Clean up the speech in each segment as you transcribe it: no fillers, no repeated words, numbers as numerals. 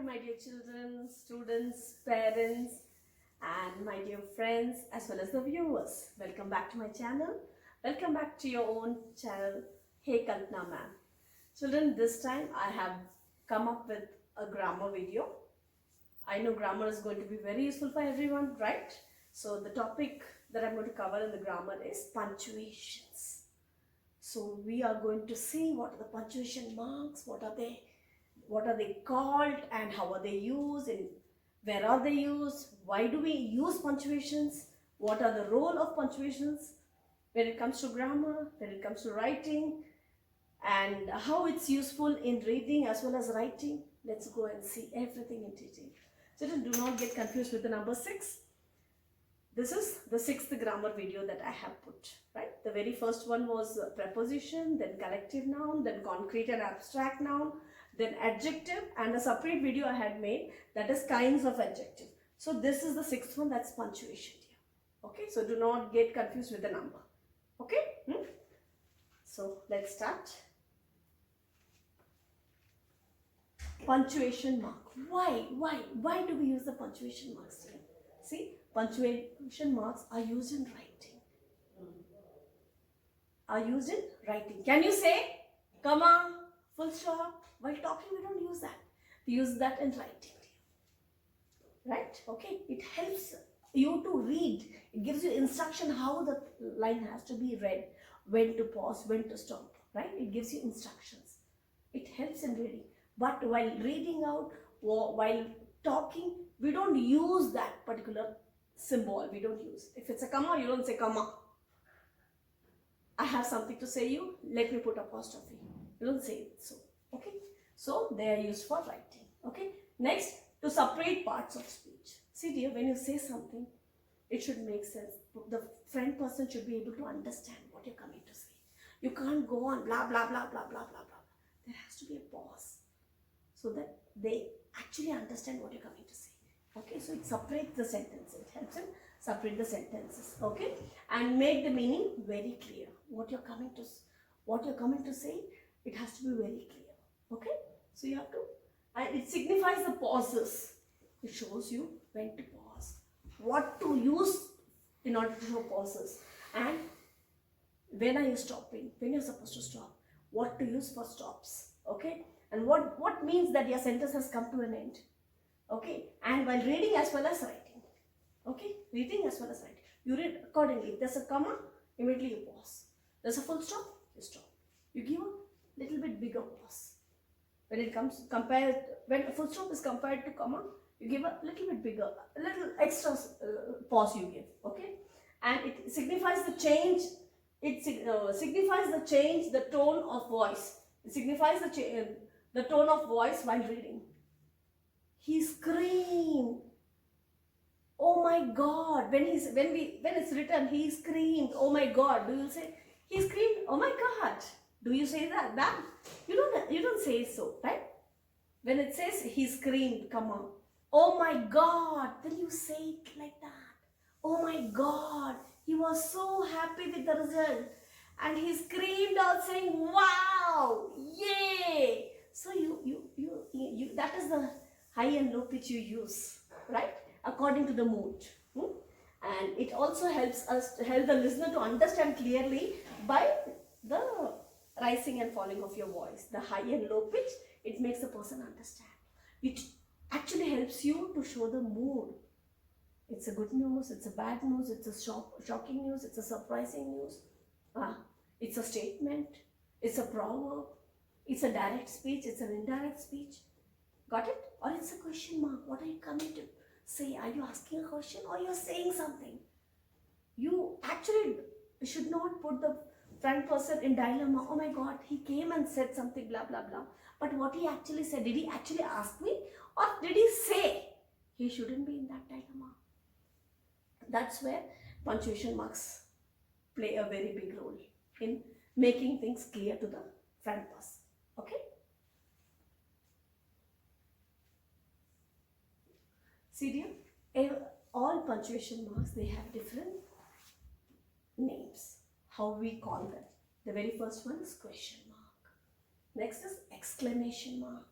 my dear children, students, parents, and my dear friends, as well as the viewers. Welcome back to my channel. Welcome back to your own channel, Hey Kalpana Ma'am. Children, this time I have come up with a grammar video. I know grammar is going to be very useful for everyone, right? So the topic that I'm going to cover in the grammar is punctuations. So we are going to see what are the punctuation marks, what are they called, and how are they used, and where are they used, why do we use punctuations, what are the role of punctuations when it comes to grammar, when it comes to writing, and how it's useful in reading as well as writing. Let's go and see everything in detail. Children, do not get confused with the number 6. This is the 6th grammar video that I have put, right? The very first one was preposition, then collective noun, then concrete and abstract noun, then adjective, and a separate video I had made that is kinds of adjective. So this is the 6th one, that's punctuation here. Okay, so do not get confused with the number. Okay, so let's start. Punctuation mark. Why do we use the punctuation marks here? See, punctuation marks are used in writing. Can you say comma, full stop? While talking, we don't use that. We use that in writing. Right? Okay. It helps you to read. It gives you instruction how the line has to be read, when to pause, when to stop. Right? It gives you instructions. It helps in reading. But while reading out or while talking, we don't use that particular symbol. We don't use. If it's a comma, you don't say comma. I have something to say you. Let me put apostrophe. You don't say it so. Okay. So they are used for writing. Okay. Next, to separate parts of speech. See dear, when you say something, it should make sense. The friend person should be able to understand what you're coming to say. You can't go on blah blah blah blah blah blah blah. There has to be a pause so that they actually understand what you're coming to say. Okay, so it separates the sentence. It helps them separate the sentences. Okay, and make the meaning very clear. What you're coming to say, it has to be very clear. Okay, so you have to, and it signifies the pauses. It shows you when to pause, what to use in order to show pauses, and when are you stopping, when you're supposed to stop, what to use for stops. Okay, and what means that your sentence has come to an end. Okay, and while reading as well as writing. Okay, reading as well as writing. You read accordingly. If there's a comma, immediately you pause. There's a full stop, you stop. You give a little bit bigger pause. When it comes when a full stop is compared to comma, you give a little bit bigger, a little extra pause you give. Okay, and it signifies the change. It signifies the change, the tone of voice. It signifies the tone of voice while reading. He screamed. Oh my God! When it's written, he screamed. Oh my God! Do you say he screamed? Oh my God! Do you say that? You don't say so, right? When it says he screamed, come on. Oh my God! Then you say it like that. Oh my God! He was so happy with the result, and he screamed out saying, "Wow! Yay!" So you that is the high and low pitch you use, right? According to the mood. And it also helps the listener to understand clearly by the rising and falling of your voice. The high and low pitch, it makes the person understand. It actually helps you to show the mood. It's a good news, it's a bad news, it's a shocking news, it's a surprising news. It's a statement, it's a proverb, it's a direct speech, it's an indirect speech. Got it? Or it's a question mark. What are you coming to say? Are you asking a question or you're saying something? You actually should not put the front person in dilemma. Oh my God, he came and said something blah blah blah. But what he actually said, did he actually ask me or did he say? He shouldn't be in that dilemma. That's where punctuation marks play a very big role in making things clear to the front person. Okay? See dear, all punctuation marks, they have different names, how we call them. The very first one is question mark. Next is exclamation mark.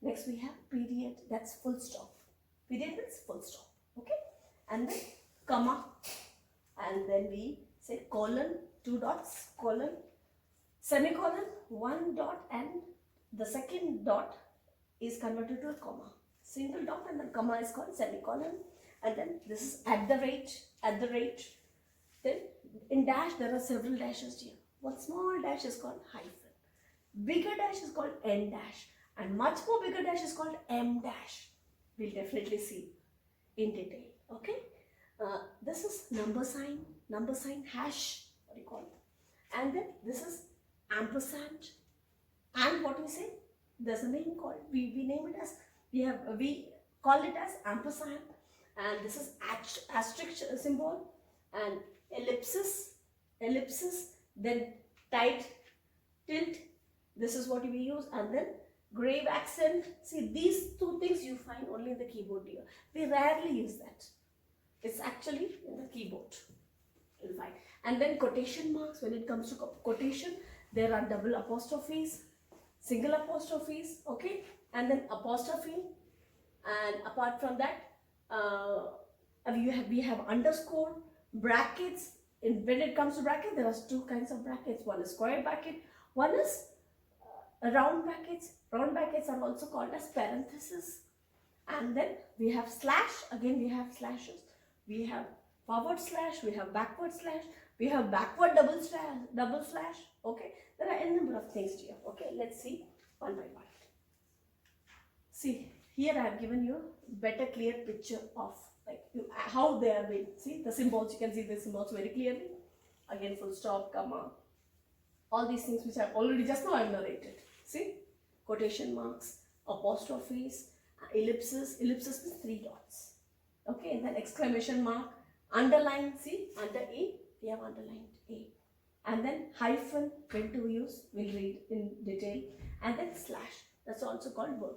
Next we have period, that's full stop. Period means full stop. Okay. And then comma. And then we say colon, 2 dots, colon, semicolon, 1 dot, and the second dot is converted to a comma. Single dot and then comma is called semicolon. And then this is at the rate. Then in dash there are several dashes here. One small dash is called hyphen. Bigger dash is called N dash. And much more bigger dash is called M dash. We'll definitely see in detail. Okay. This is number sign, hash, what do you call it? And then this is ampersand. And what we say? There's a name called, we name it as, we call it as ampersand. And this is asterisk symbol, and ellipsis, then tight, tilt, this is what we use, and then grave accent. See, these two things you find only in the keyboard here. We rarely use that. It's actually in the keyboard. You'll find. And then quotation marks. When it comes to quotation, there are double apostrophes, single apostrophes, okay, and then apostrophe. And apart from that, we have underscore, brackets. When it comes to bracket, there are two kinds of brackets. One is square bracket, one is round brackets. Round brackets are also called as parentheses. And then we have slash. Again, we have slashes. We have forward slash. We have backward slash. We have backward double slash. Okay, there are a number of things here. Okay, let's see one by one. See, here I have given you a better clear picture of how they are being. See the symbols, you can see the symbols very clearly. Again, full stop, comma, all these things which I have already just now I have narrated. See, quotation marks, apostrophes, ellipses means 3 dots. Okay, and then exclamation mark, underline, see, under A, we have underlined A. And then hyphen, when to use, we'll read in detail. And then slash, that's also called word.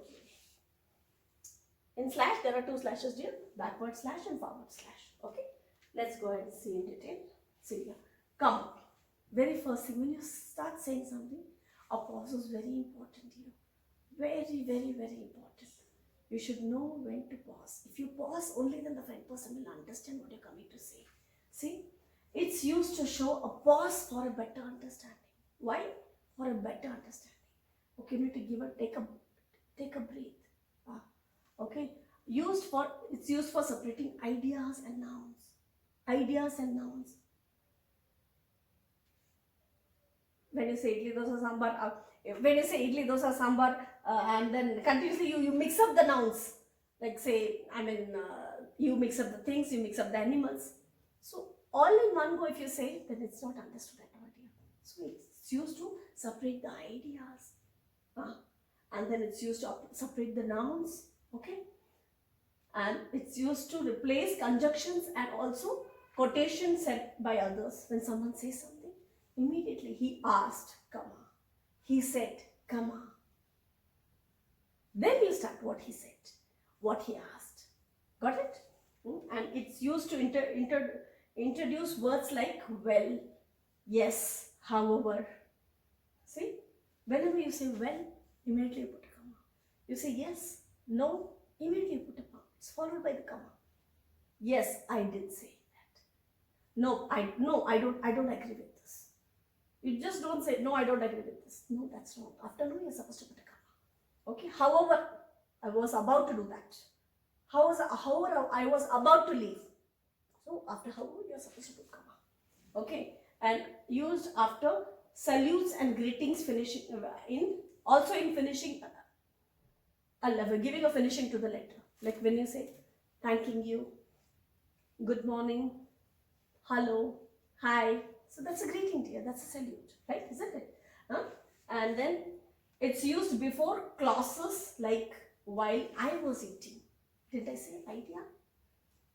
In slash, there are 2 slashes here, backward slash and forward slash. Okay, let's go ahead and see in detail. See here, comma. Very first thing, when you start saying something, a pause is very important here. Very, very, very important. You should know when to pause. If you pause, only then the friend person will understand what you're coming to say. See, it's used to show a pause for a better understanding. Why? For a better understanding. Okay, you need to take a breath. Okay, it's used for separating ideas and nouns. Ideas and nouns. When you say idli dosa sambar, and then continuously you mix up the nouns. Like say, you mix up the things, you mix up the animals. So all in one go, if you say, then it's not understood at all here. So it's used to separate the ideas, and then it's used to separate the nouns. Okay, and it's used to replace conjunctions and also quotations said by others. When someone says something, immediately he asked, comma, he said, comma. Then you start what he said, what he asked. Got it? And it's used to introduce words like well, yes, however. See, whenever you say well, immediately you put a comma. You say yes, no, immediately you put a comma. It's followed by the comma. Yes, I did say that. No, I don't agree with this. You just don't say no, I don't agree with this. No, that's wrong. After no, you're supposed to put a comma. Okay. However, I was about to do that. However, I was about to leave. So after however, you're supposed to put comma. Okay. And used after salutes and greetings, finishing in finishing. Giving a finishing to the letter. Like when you say, thanking you, good morning, hello, hi. So that's a greeting, dear. That's a salute, right? Isn't it? And then it's used before clauses like while I was eating. Did I say idea?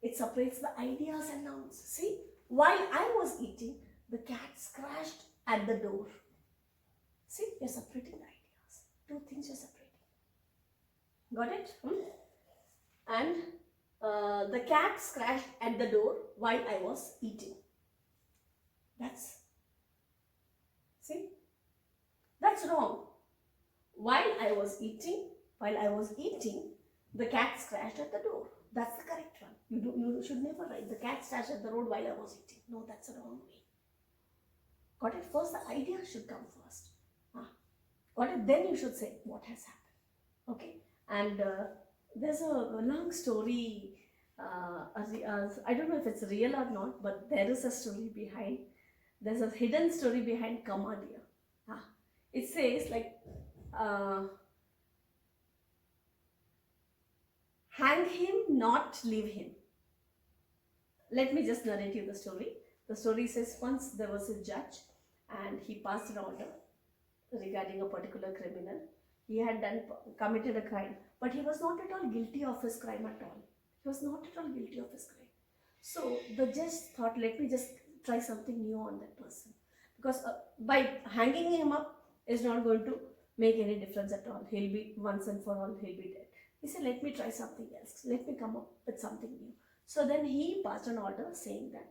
It separates the ideas and nouns. See, while I was eating, the cat scratched at the door. See, you're separating the ideas. 2 things you're separating. Got it? And the cat scratched at the door while I was eating. See, that's wrong. While I was eating, while I was eating, the cat scratched at the door. That's the correct one. You should never write the cat scratched at the road while I was eating. No, that's the wrong way. Got it? First, the idea should come first. Got it? Then you should say what has happened. Okay? And there's a long story. I don't know if it's real or not, but there is a story behind. There's a hidden story behind comma dear. It says like, hang him, not leave him. Let me just narrate you the story. The story says once there was a judge and he passed an order regarding a particular criminal. He had committed a crime, but he was not at all guilty of his crime at all. He was not at all guilty of his crime. So the judge thought, let me just try something new on that person. Because by hanging him up is not going to make any difference at all. He'll be, once and for all, he'll be dead. He said, let me try something else. Let me come up with something new. So then he passed an order saying that,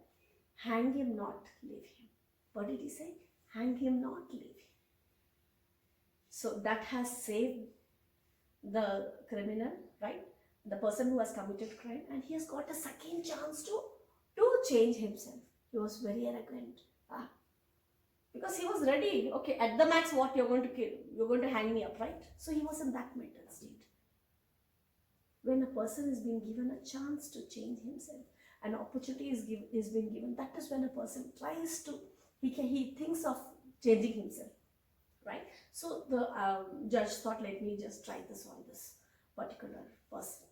hang him not, leave him. What did he say? Hang him not, leave him. So that has saved the criminal, right? The person who has committed crime, and he has got a second chance to change himself. He was very arrogant. Because he was ready. Okay, at the max, what you're going to kill? You're going to hang me up, right? So he was in that mental state. When a person is being given a chance to change himself, an opportunity is being given, that is when a person tries to, he thinks of changing himself, right? So the judge thought, let me just try this on this particular person.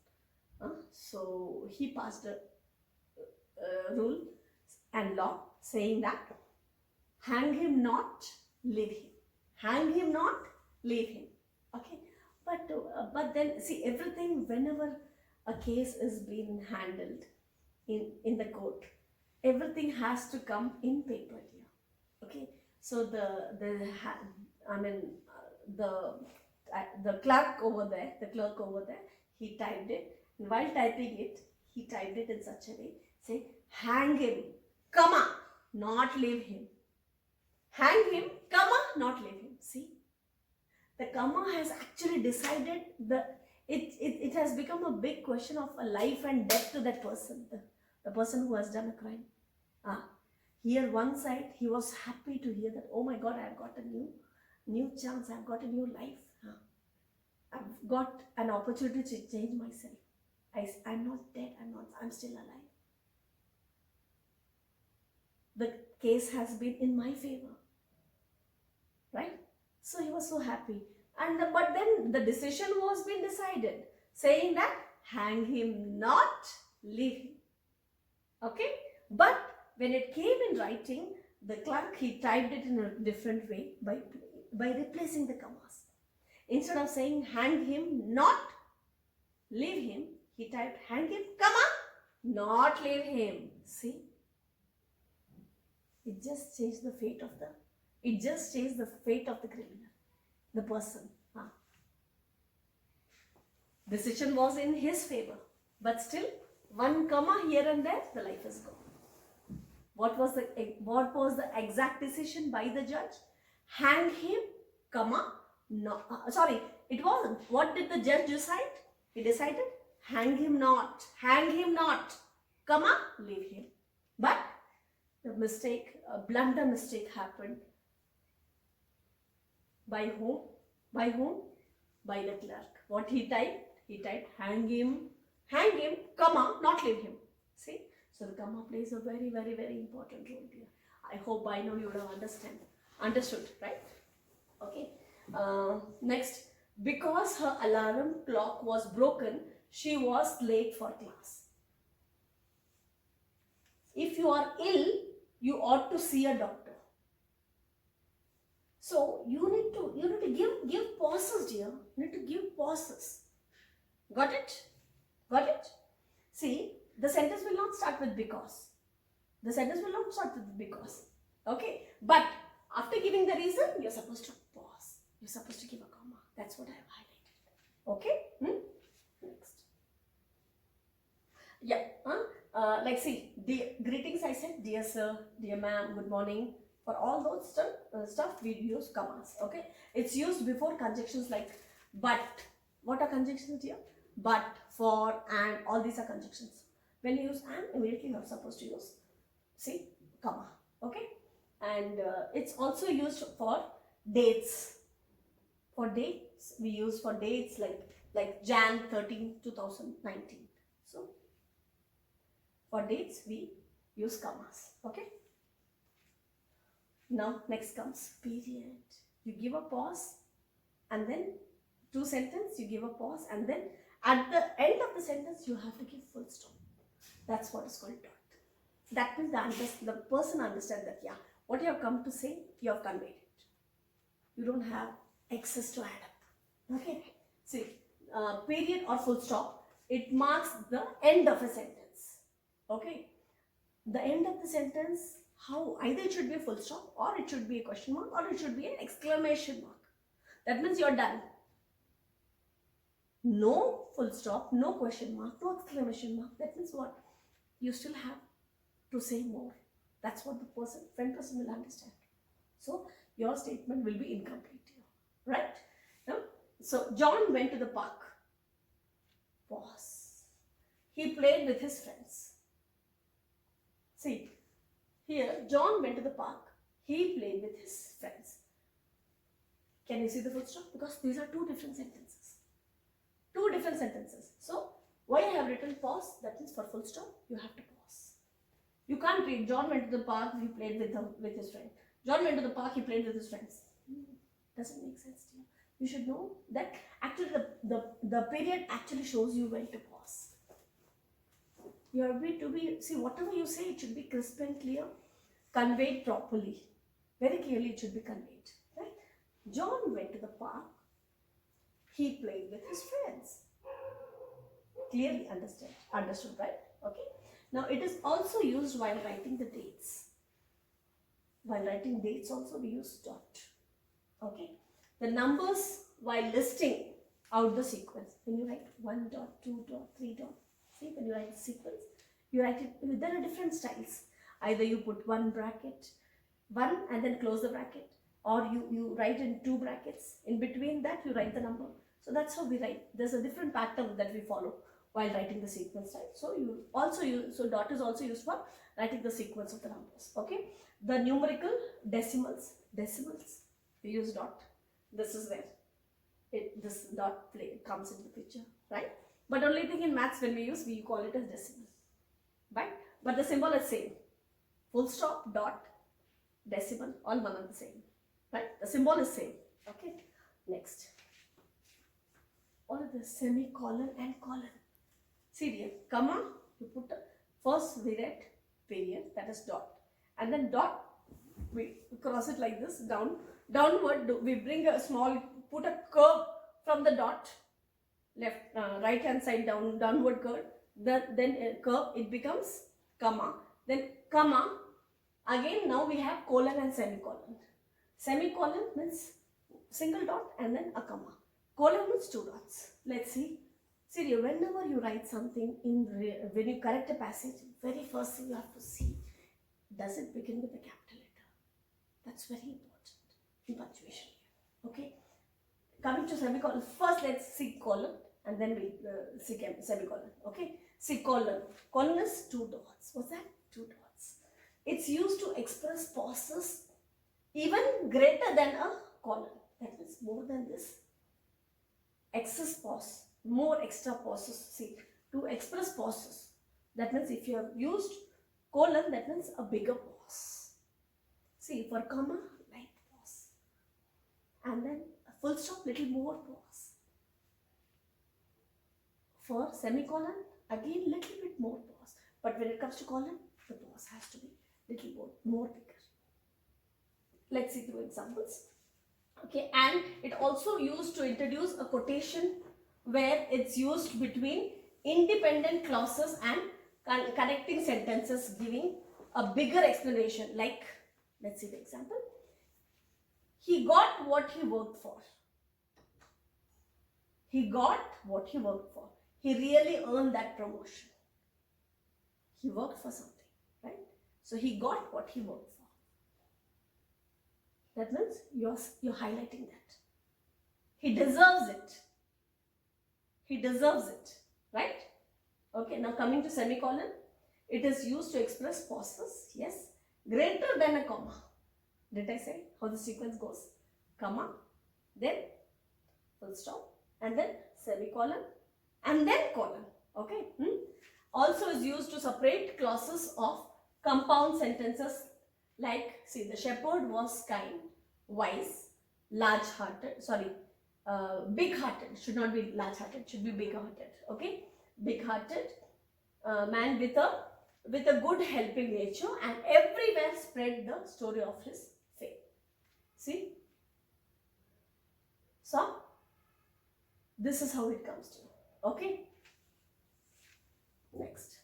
So he passed a rule and law saying that, hang him not, leave him. Hang him not, leave him. Okay. But then see, everything, whenever a case is being handled in the court, everything has to come in paper here. Okay, so the clerk over there, he typed it, and while typing it, he typed it in such a way, say, hang him, comma, not leave him. Hang him, comma, not leave him. See, the comma has actually decided it has become a big question of a life and death to that person, the person who has done a crime. Here one side, he was happy to hear that, oh my God, I've got a new chance, I've got a new life. I've got an opportunity to change myself. I'm not dead, I'm still alive. The case has been in my favor, right? So he was so happy. But then the decision was being decided, saying that, hang him not, leave him. Okay? But when it came in writing, the clerk, he typed it in a different way by replacing the commas. Instead of saying, hang him not, leave him, he typed, hang him, comma, not leave him. See? It just changed the fate of the criminal, the person. Decision was in his favor, but still, one comma here and there, the life is gone. What was the exact decision by the judge? Hang him, comma, no, it wasn't. What did the judge decide? He decided, hang him not, comma, leave him. But the mistake, a blunder mistake happened. By whom? By the clerk. What he typed? He typed, hang him, comma, not leave him. See? So the comma plays a very, very, very important role here. I hope by now you would have understood, right? Okay. Next, because her alarm clock was broken, she was late for class. If you are ill, you ought to see a doctor. So you need to give pauses, dear. You need to give pauses. Got it? See, the sentence will not start with because. Okay? But after giving the reason, you're supposed to pause. You're supposed to give a comma. That's what I have highlighted. Okay? Next. Yeah. Like see, greetings I said, dear sir, dear ma'am, good morning. For all those stuff we use commas. Okay? It's used before conjunctions like but, What are conjunctions here? But, for, and, all these are conjunctions. When you use and, immediately you are supposed to use, see, comma. Okay? And it's also used for dates. For dates, we use for dates like Jan 13, 2019. So, for dates, we use commas. Okay? Now, next comes period. You give a pause and then two sentences, you give a pause, and then at the end of the sentence, you have to give full stop. That's what is called dot. That means the person understands that, yeah, what you have come to say, you have conveyed it. You don't have excess to add up. Okay? See, period or full stop, it marks the end of a sentence. Okay? The end of the sentence, how? Either it should be a full stop, or it should be a question mark, or it should be an exclamation mark. That means you're done. No full stop, no question mark, no exclamation mark. That means what? You still have to say more. That's what the friend person will understand. So your statement will be incomplete here, right? Now, so John went to the park. Pause. He played with his friends. See, here John went to the park. He played with his friends. Can you see the full stop? Because these are two different sentences. Two different sentences. So, why I have written pause? That means for full stop, you have to pause. You can't read John went to the park, he played with his friend. John went to the park, he played with his friends. Doesn't make sense to you. You should know that actually the period actually shows you when to pause. You are to be, see, whatever you say, it should be crisp and clear, conveyed properly. Very clearly it should be conveyed. Right? John went to the park. He played with his friends. Clearly understood, right? Okay. Now it is also used while writing the dates. While writing dates also we use dot. Okay. The numbers while listing out the sequence. When you write 1 dot, 2 dot, 3 dot. See, when you write the sequence, you write it, there are different styles. Either you put one bracket, one and then close the bracket, or you write in two brackets. In between that, you write the number. So that's how we write. There's a different pattern that we follow while writing the sequence, right? So you also use, so dot is also used for writing the sequence of the numbers. Okay. The numerical decimals, we use dot. This is where this dot comes into the picture, right? But only thing in maths when we call it as decimal, right? But the symbol is same. Full stop, dot, decimal, all one are the same, right? The symbol is same. Okay. Next. All of the semicolon and colon. See here, comma, you put first we read period, that is dot, and then dot, we cross it like this, downward, we bring a small, put a curve from the dot, left, right hand side downward curve, then curve, it becomes comma, then comma, again now we have colon and semicolon. Semicolon means single dot and then a comma. Colon means two dots. Let's see. See, whenever you write something when you correct a passage, very first thing you have to see, does it begin with a capital letter? That's very important in punctuation here. Okay. Coming to semicolon, first let's see colon and then we see semicolon. Okay. See colon. Colon is two dots. What's that? Two dots. It's used to express pauses even greater than a colon. That means more than this. Excess pause, more extra pauses. See, to express pauses. That means if you have used colon, that means a bigger pause. See, for comma, light pause. And then a full stop, little more pause. For semicolon, again little bit more pause. But when it comes to colon, the pause has to be little more bigger. Let's see two examples. Okay, and it also used to introduce a quotation where it's used between independent clauses and connecting sentences, giving a bigger explanation. Like, let's see the example. He got what he worked for. He got what he worked for. He really earned that promotion. He worked for something, right? So he got what he worked for. That means you're highlighting that. He deserves it. He deserves it. Right? Okay, now coming to semicolon. It is used to express pauses. Yes. Greater than a comma. Did I say how the sequence goes? Comma, then full stop, and then semicolon, and then colon. Okay. Also is used to separate clauses of compound sentences like, see, the shepherd was kind, wise, large-hearted, big-hearted, should not be large-hearted, should be big-hearted, okay? Big-hearted man with a good helping nature, and everywhere spread the story of his fame. See? So, this is how it comes to, okay? Next.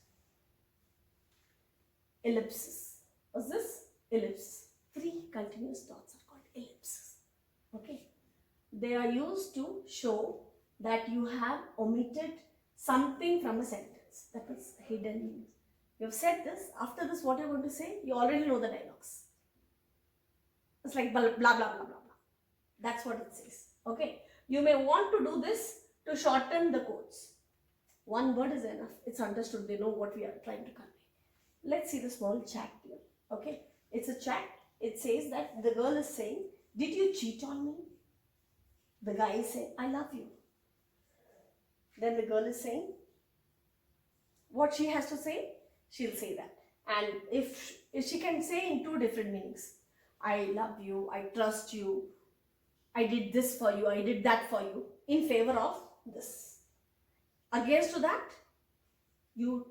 Ellipses. What's this? Ellipse. 3 continuous dots are called ellipses. Okay. They are used to show that you have omitted something from a sentence. That means hidden meanings. You have said this. After this, what you're going to say, you already know the dialogues. It's like blah, blah, blah, blah, blah, blah. That's what it says. Okay. You may want to do this to shorten the quotes. One word is enough. It's understood. They know what we are trying to convey. Let's see the small chat here. Okay. It's a chat. It says that the girl is saying, did you cheat on me? The guy is saying, I love you. Then the girl is saying, what she has to say, she'll say that. And if she can say in 2 different meanings, I love you, I trust you, I did this for you, I did that for you, in favor of this. Against to that, you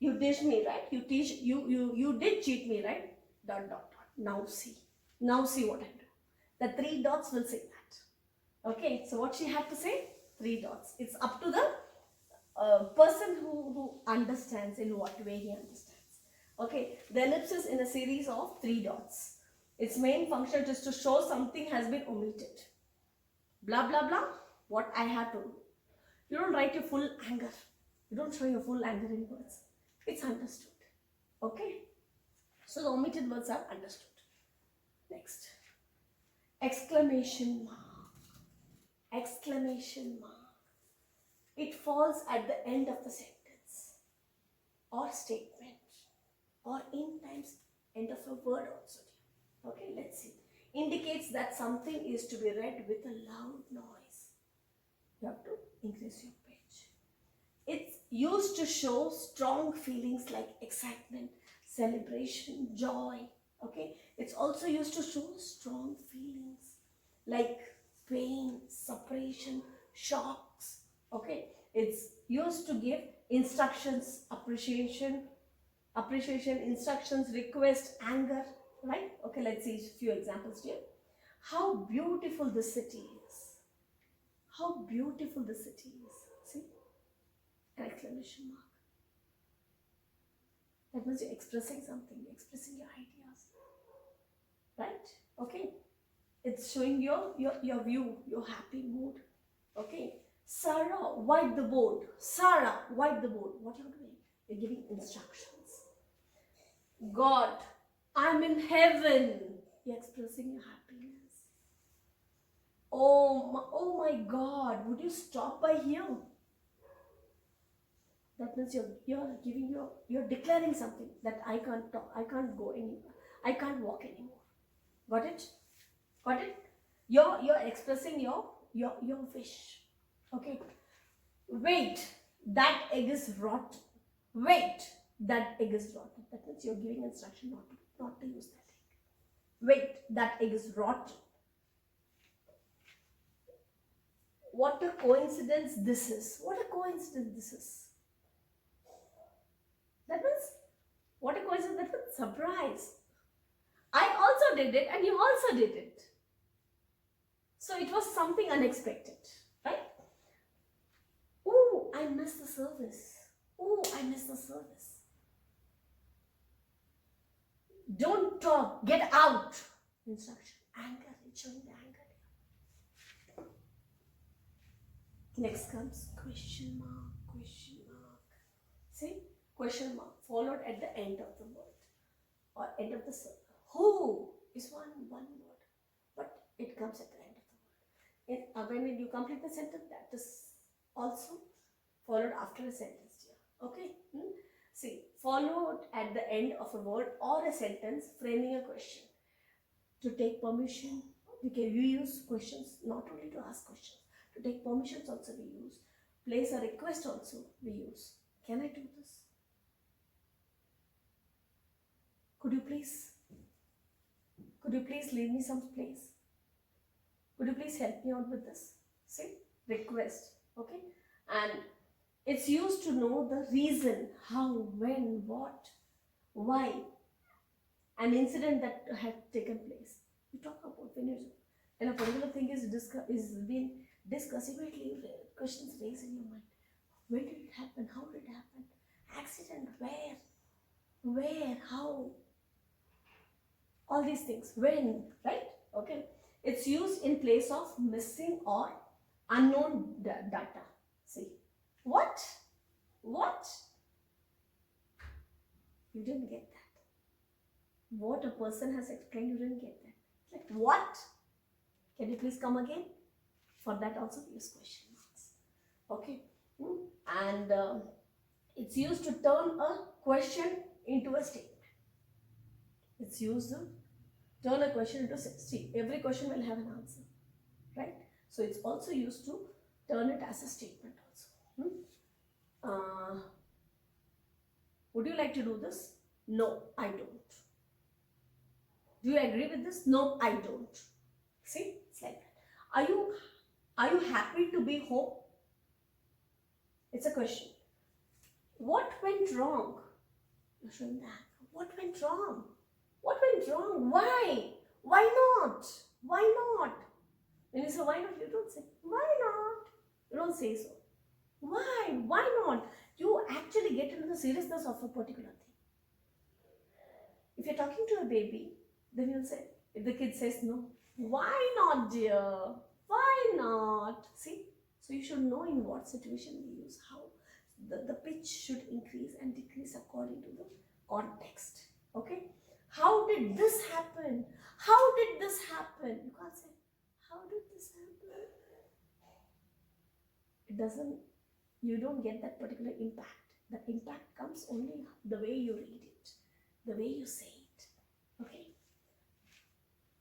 ditched me, right? You did cheat me, right? ... Now see what I do. The 3 dots will say that. Okay, so what she had to say? 3 dots. It's up to the person who understands in what way he understands. Okay, the ellipse is in a series of 3 dots. Its main function is to show something has been omitted. Blah, blah, blah. What I have to do. You don't write your full anger. You don't show your full anger in words. It's understood. Okay. So the omitted words are understood. Next. Exclamation mark. Exclamation mark. It falls at the end of the sentence or statement or in times end of a word also. Okay, let's see. Indicates that something is to be read with a loud noise. You have to increase your pitch. It's used to show strong feelings like excitement, celebration, joy. Okay, it's also used to show strong feelings like pain, separation, shocks. Okay, it's used to give instructions, appreciation, instructions, request, anger. Right? Okay, let's see a few examples here. How beautiful the city is. How beautiful the city is. See? An exclamation mark. That means you're expressing something, you're expressing your ideas. Right? Okay. It's showing your view, your happy mood. Okay. Sarah, wipe the board. Sarah, wipe the board. What you're doing? You're giving instructions. God, I'm in heaven. You're expressing your happiness. Oh my God, would you stop by here? That means you're declaring something that I can't talk, I can't go anywhere, I can't walk anymore. Got it? Got it? You're expressing your wish. Okay. Wait, that egg is rotten. Wait, that egg is rotten. That means you're giving instruction not to use that egg. Wait, that egg is rotten. What a coincidence this is. What a coincidence this is. That means, what a coincidence, that means surprise. I also did it and you also did it. So it was something unexpected, right? Oh, I missed the service. Oh, I missed the service. Don't talk, get out. Instruction, anger, it's showing the anger. Next comes question mark, question mark. See, question mark followed at the end of the word or end of the circle. Who is one word, but it comes at the end of the word. When you complete the sentence, that is also followed after a sentence here. Okay. See, followed at the end of a word or a sentence framing a question. To take permission, we use questions not only to ask questions. To take permissions also we use. Place a request also we use. Can I do this? Could you please leave me some place? Could you please help me out with this? See, request. Okay. And it's used to know the reason, how, when, what, why, an incident that had taken place. You talk about when a particular thing is being discussed, immediately questions raise in your mind. When did it happen? How did it happen? Accident, where, how? All these things. When, right? Okay. It's used in place of missing or unknown data. See. What? You didn't get that. What a person has explained, you didn't get that. Like, what? Can you please come again? For that also we use question marks. Okay. And it's used to turn a question into a statement. It's used to turn a question into, see, every question will have an answer, right? So it's also used to turn it as a statement also. Would you like to do this? No, I don't. Do you agree with this? No, I don't. See, it's like that. Are you happy to be home? It's a question. What went wrong? You're showing that. What went wrong? What went wrong? Why? Why not? Why not? When you say why not, you don't say why not. You don't say so. Why? Why not? You actually get into the seriousness of a particular thing. If you're talking to a baby, then you'll say, if the kid says no, why not, dear? Why not? See? So you should know in what situation we use, how the pitch should increase and decrease according to the context. Okay? How did this happen? How did this happen? You can't say, how did this happen? It doesn't, you don't get that particular impact. The impact comes only the way you read it, the way you say it. Okay?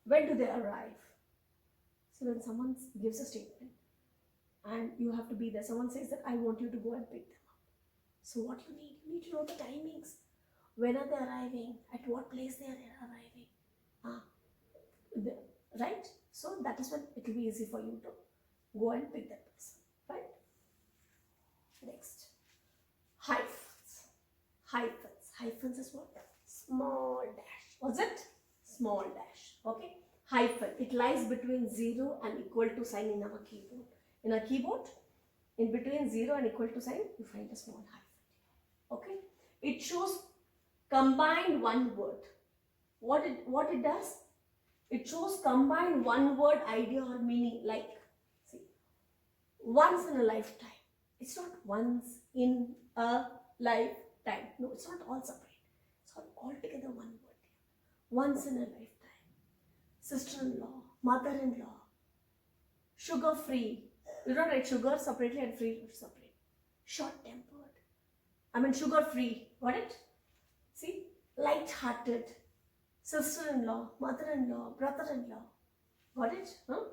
When do they arrive? So when someone gives a statement and you have to be there, someone says that I want you to go and pick them up. So what you need to know the timings. When are they arriving? At what place they are arriving? Right? So that is when it will be easy for you to go and pick that person. Right? Next. Hyphens. Hyphens is what? Small dash. Was it? Small dash. Okay. Hyphen. It lies between 0 and equal to sign in our keyboard. In a keyboard, in between 0 and equal to sign, you find a small hyphen. Okay. It shows combined one word. What it does? It shows combined one word idea or meaning, like, see, once in a lifetime. It's not once in a lifetime. No, it's not all separate. It's all together one word. Once in a lifetime. Sister-in-law, mother-in-law, sugar-free. You don't write sugar separately and free separate. Short-tempered. Sugar-free. Got it? See? Light-hearted. Sister-in-law, mother-in-law, brother-in-law. Got it? Huh?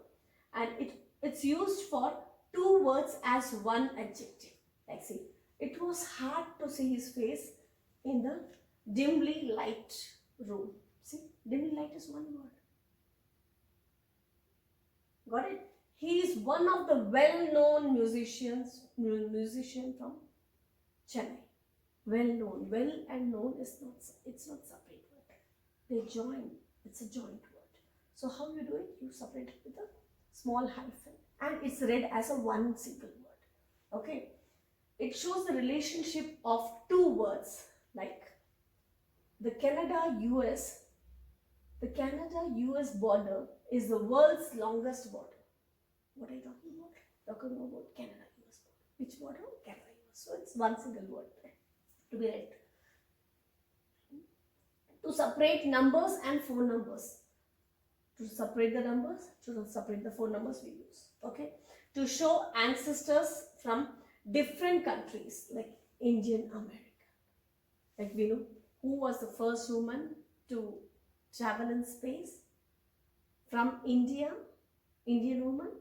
And it's used for two words as one adjective. Like, see, it was hard to see his face in the dimly light room. See, dimly light is one word. Got it? He is one of the well-known musician from Chennai. Well-known. Well and known is not, it's not separate word. They join. It's a joint word. So how you do it? You separate it with a small hyphen. And it's read as a one single word. Okay? It shows the relationship of two words, like the Canada-US border is the world's longest border. What are you talking about? Talking about Canada-US border. Which border? Canada-US. So it's one single word to be read. To separate numbers and phone numbers. To separate the numbers, to separate the phone numbers we use. Okay. To show ancestors from different countries like Indian America. Like we know who was the first woman to travel in space from India, Indian woman,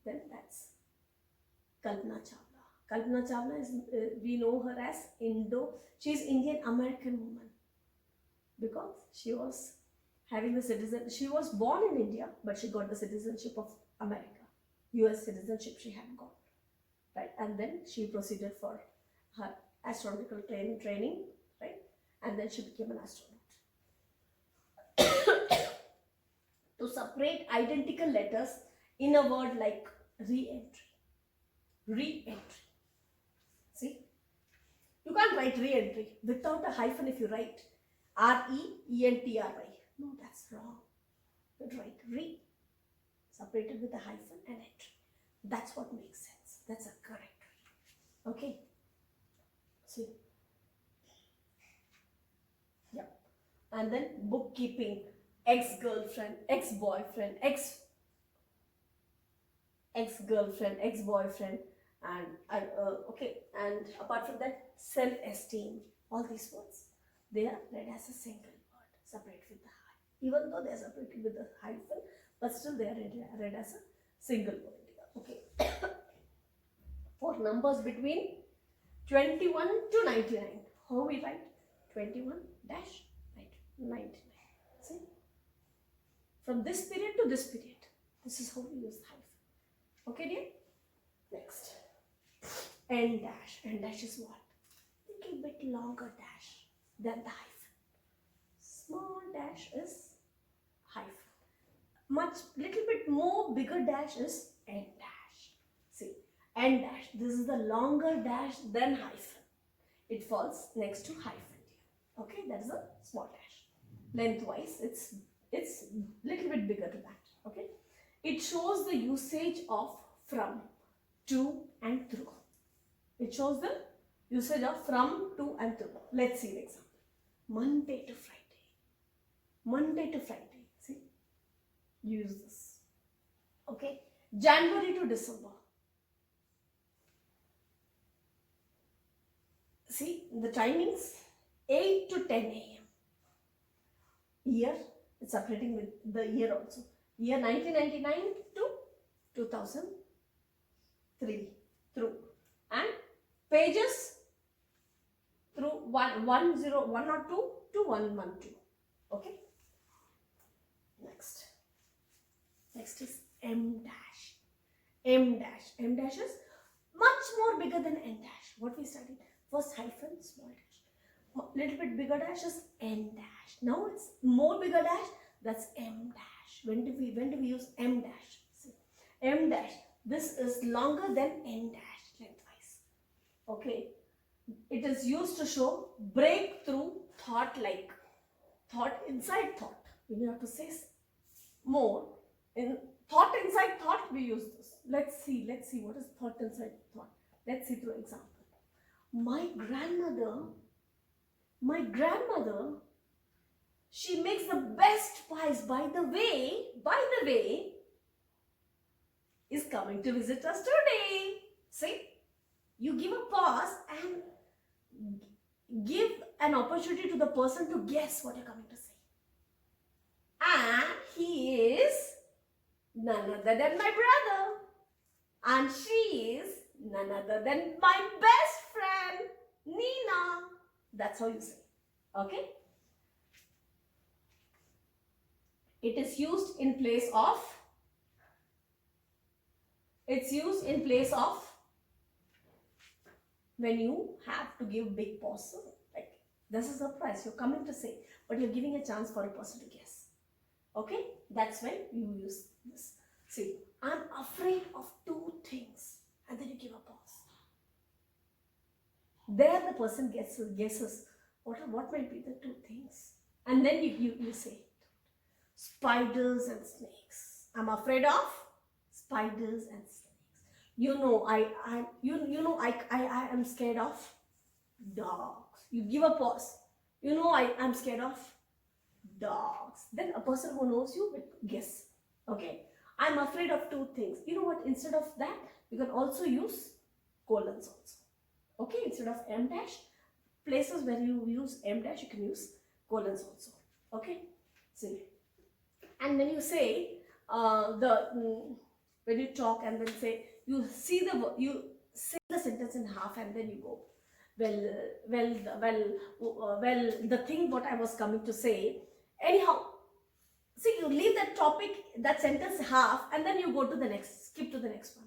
then that's Kalpana Chawla. Kalpana Chawla is, we know her as she's Indian American woman because she was having the she was born in India, but she got the citizenship of America, US citizenship she had got, right? And then she proceeded for her astronomical training, right? And then she became an astronaut. To separate identical letters in a word like re-entry. Re-entry. See? You can't write re-entry without a hyphen if you write R-E-E-N-T-R-Y. No, that's wrong. You write re, separated with a hyphen and entry. That's what makes sense. That's a correct way. Okay? See? Yep. And then bookkeeping. Ex-girlfriend, ex-boyfriend, ex-girlfriend, ex-boyfriend, and okay, and apart from that, self-esteem, all these words, they are read as a single word, separate with the hyphen. Even though they are separated with the hyphen, but still they are read as a single word. Okay. For numbers between 21 to 99, how we write? 21 dash 99. See? From this period to this period. This is how we use the hyphen. Okay, dear? Next. N dash. N dash is what? Little bit longer dash than the hyphen. Small dash is hyphen. Little bit more bigger dash is N dash. See, N dash. This is the longer dash than hyphen. It falls next to hyphen. Okay, that is a small dash. Lengthwise, it's little bit bigger to that. Okay, it shows the usage of from, to, and through. It shows the usage of from, to, and through. Let's see the example. Monday to Friday. Monday to Friday. See, use this. Okay, January to December. See the timings: 8 to 10 a.m. Year. It's separating with the year also. Year 1999 to 2003 through, and pages through 102 to 112. Okay. Next is M dash. M dash. M dash is much more bigger than N dash. What we studied first, hyphen, small dash. Little bit bigger dash is N dash. Now it's more bigger dash, that's M dash. When do we use M dash? See, M dash. This is longer than N dash lengthwise. Okay. It is used to show breakthrough thought, like thought inside thought. When you have to say more in thought inside thought, we use this. Let's see what is thought inside thought. Let's see through example. My grandmother, she makes the best pies. By the way, is coming to visit us today. See, you give a pause and give an opportunity to the person to guess what you're coming to say. And he is none other than my brother. And she is none other than my best friend, Nina. That's how you say. Okay? It is used in place of, when you have to give big pause. Like, this is a surprise you're coming to say, but you're giving a chance for a person to guess. Okay? That's when you use this. See, I'm afraid of two things. And then you give a pause. There the person guesses what might be the two things. And then you say, spiders and snakes. I'm afraid of spiders and snakes. You know I am scared of dogs. You give a pause. You know I'm scared of dogs. Then a person who knows you will guess. Okay. I'm afraid of two things. You know what? Instead of that, you can also use colons also. Okay, instead of M dash, places where you use M dash, you can use colons also. Okay, see. And when you say when you talk and then say, you say the sentence in half and then you go, well, the thing what I was coming to say. Anyhow, see, you leave that topic, that sentence half, and then you go to the next, skip to the next one.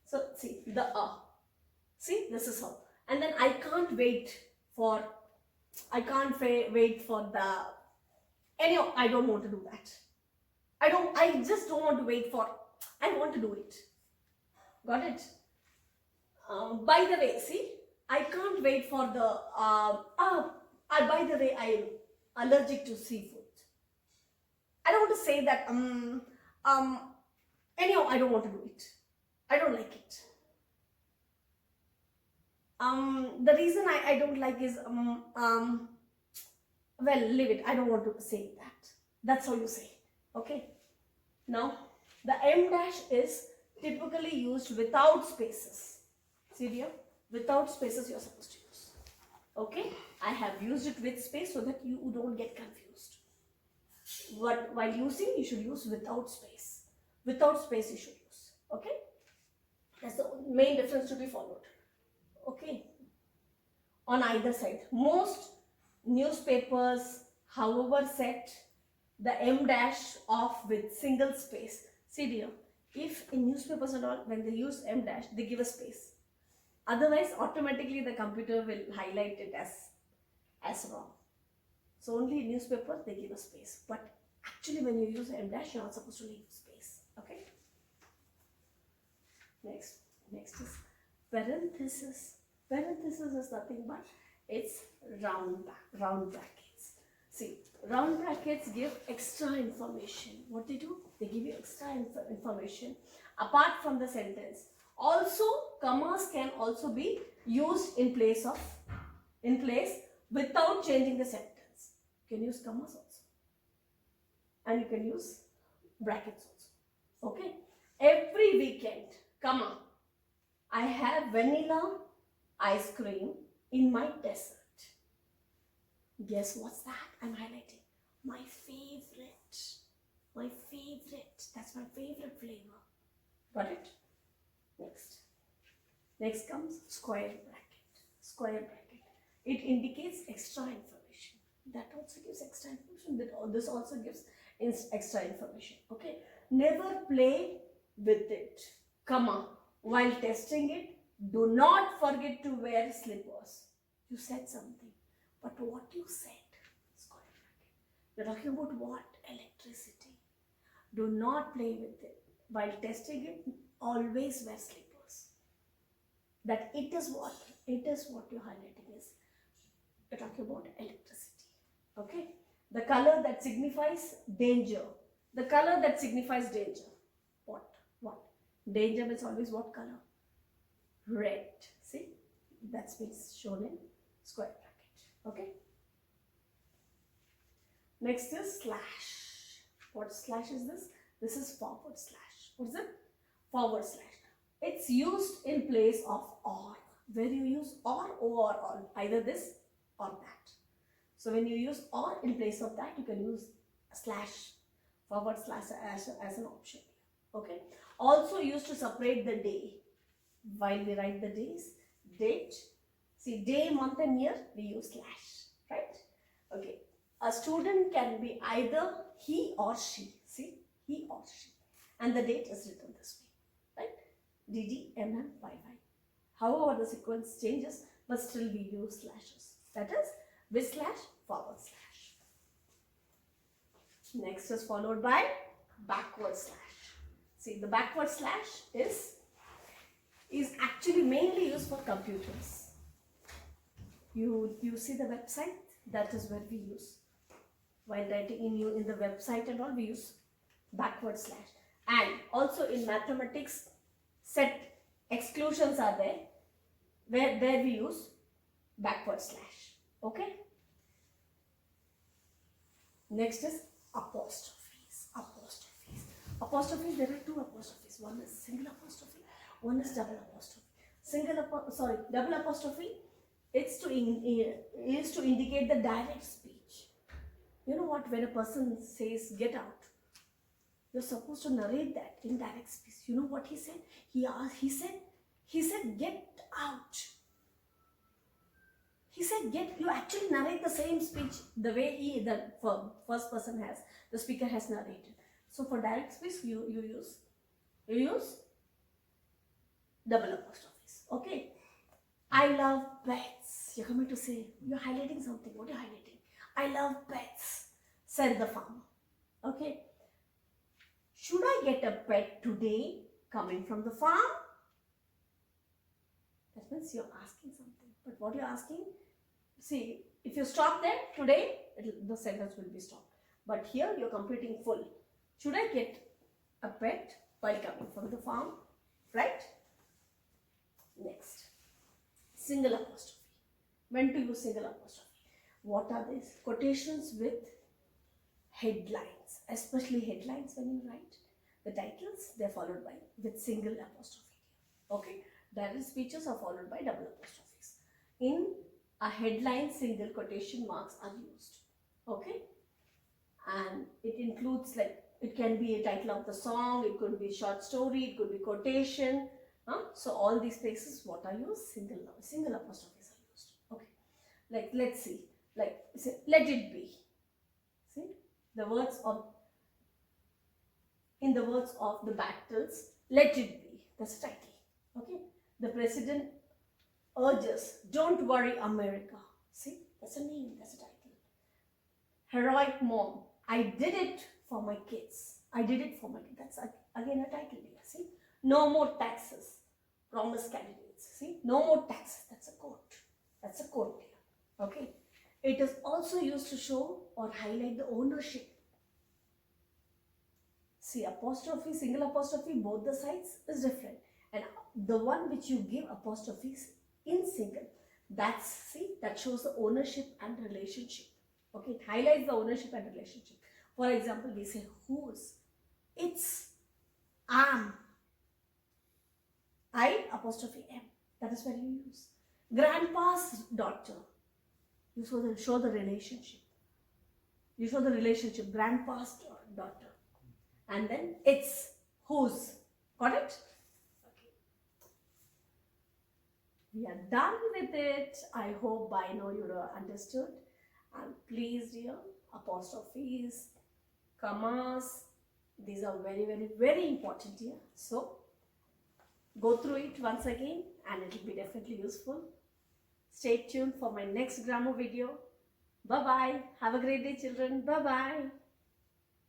So see the see, this is how. And then I can't wait for the, anyhow, I don't want to do that. I just don't want to wait for, I want to do it. Got it? By the way, see, I can't wait for the, by the way, I am allergic to seafood. I don't want to say that, anyhow, I don't want to do it. I don't like it. The reason I don't like is, well, leave it. I don't want to say that. That's how you say. Okay. Now, the M dash is typically used without spaces. See dear? Without spaces you are supposed to use. Okay. I have used it with space so that you don't get confused. But while using, you should use without space. Without space you should use. Okay. That's the main difference to be followed. Okay. On either side. Most newspapers, however, set the M dash off with single space. See dear, if in newspapers and all, when they use M dash, they give a space. Otherwise, automatically the computer will highlight it as wrong. So only in newspaper they give a space. But actually when you use M dash, you're not supposed to leave space. Okay. Next is parenthesis. Parenthesis is nothing but it's round brackets. See, round brackets give extra information. What they do? They give you extra information apart from the sentence. Also, commas can also be used in place without changing the sentence. You can use commas also. And you can use brackets also. Okay. Every weekend, comma, I have vanilla ice cream in my dessert. Guess what's that? I'm highlighting. My favorite. My favorite. That's my favorite flavor. Got it? Next comes square bracket. Square bracket. It indicates extra information. That also gives extra information. This also gives extra information. Okay. Never play with it. Comma. While testing it, do not forget to wear slippers. You said something. But what you said, square bracket. You're talking about what? Electricity. Do not play with it. While testing it, always wear slippers. That it is what you're highlighting is. You're talking about electricity. Okay? The color that signifies danger. The color that signifies danger. What? Danger is always what color? Red. See? That's been shown in square bracket. Okay? Next is slash. What slash is this? This is forward slash. What is it? Forward slash. It's used in place of or. Where you use or either this or that. So when you use or in place of that, you can use slash, forward slash as an option. Okay. Also used to separate the day. While we write the days, date. See, day, month and year, we use slash. Right? Okay. A student can be either he or she. See, he or she. And the date is written this way. Right? DDMM55. However, the sequence changes, but still we use slashes. That is with slash, forward slash. Next is followed by backward slash. See, the backward slash is actually mainly used for computers. You see the website, that is where we use. While writing in the website and all, we use backward slash. And also in mathematics, set exclusions are there, where there we use backward slash. Okay. Next is apostrophes. Apostrophes. There are two apostrophes. One is single apostrophe. one is double apostrophe. Double apostrophe, is to indicate the direct speech. You know what? When a person says get out, you're supposed to narrate that in direct speech. You know what he said? He said get out. He said get. You actually narrate the same speech the way the first person has, the speaker has narrated. So for direct speech, you use double apostrophes. Okay. I love pets. You're coming to say, you're highlighting something. What are you highlighting? I love pets, said the farmer. Okay. Should I get a pet today coming from the farm? That means you're asking something. But what you're asking, see, if you stop there today, the sentence will be stopped. But here you're completing full. Should I get a pet while coming from the farm? Right? Next. Single apostrophe. When to use single apostrophe? What are these? Quotations with headlines, especially headlines when you write. The titles, they're followed by with single apostrophe. Okay? Direct speeches are followed by double apostrophes. In a headline, single quotation marks are used. Okay? And it includes, like, it can be a title of the song, it could be a short story, it could be quotation. So all these places, what are used? Single apostrophes are used. Okay. Like, let's see. Like, say, let it be. See? In the words of the battles, let it be. That's a title. Okay. The president urges, don't worry, America. See? That's a name. That's a title. Heroic mom. I did it for my kids. I did it for my kids. That's again a title here. See? No more taxes. Promise candidates. See? No more taxes. That's a quote. That's a quote here. Okay. It is also used to show or highlight the ownership. See, apostrophe, single apostrophe, both the sides is different. And the one which you give apostrophes in single, that shows the ownership and relationship. Okay, it highlights the ownership and relationship. For example, we say whose, its, am. I apostrophe M. That is where you use. Grandpa's daughter. You show the relationship. You show the relationship. Grandpa's daughter. And then it's whose. Got it? Okay. We are done with it. I hope by now you have understood. And please, dear, apostrophes, commas, these are very, very, very important here. So, go through it once again and it will be definitely useful. Stay tuned for my next grammar video. Bye-bye. Have a great day, children. Bye-bye.